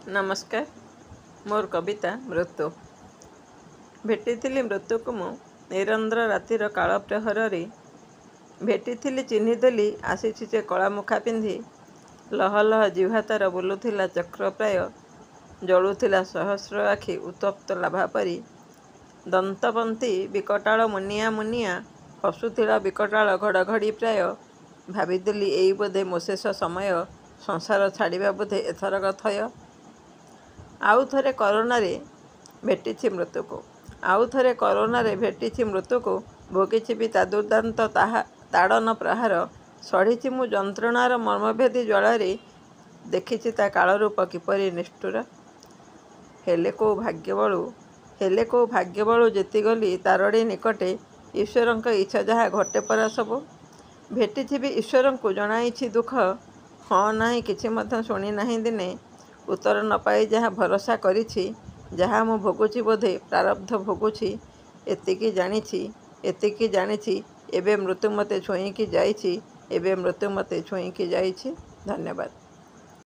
नमस्कार। मोर कविता मृत्यु। भेटी मृत्यु को मु निरंद्र रातिर काल प्रहर भेटी चिन्हीदेली आसीछि जे कला मुखा पिंधि लह लह जिह्वा तार बुलुथिला चक्र प्राय जलुथिला सहस्र आखि उत्तप्त लाभा परी दंतपंथी विकटाल मुनिया मुनिया हसुथिला विकटाल घड़घड़ी प्राय भाविदेली एई बोधे मो शेष समय संसार छाड़िबा बोधे एथरक थय। आउ थरे करोना रे भेटी मृत्यु को आउ थरे करोना रे भेटी मृत्यु को भोगी भी ता दुर्दांत ताड़न प्रहार सढ़ी मु जंत्रणार मर्मभेदी ज्वाल देखी ता कालरूप किपरि निष्ठुर हेले को भाग्यबलु जीतीगली तारड़ी निकटे ईश्वर इच्छा जहाँ घटे परा सब भेटी भी ईश्वर को जनाई दुख हाँ ना कि शुणी ना दिने उत्तर न पाई जहाँ भरोसा करिछि जहाँ मु भोगुछि बोधे प्रारब्ध भोगुछि एतिकी जानिछि एबे मृत्यु मते छुईकी जाइछि धन्यवाद।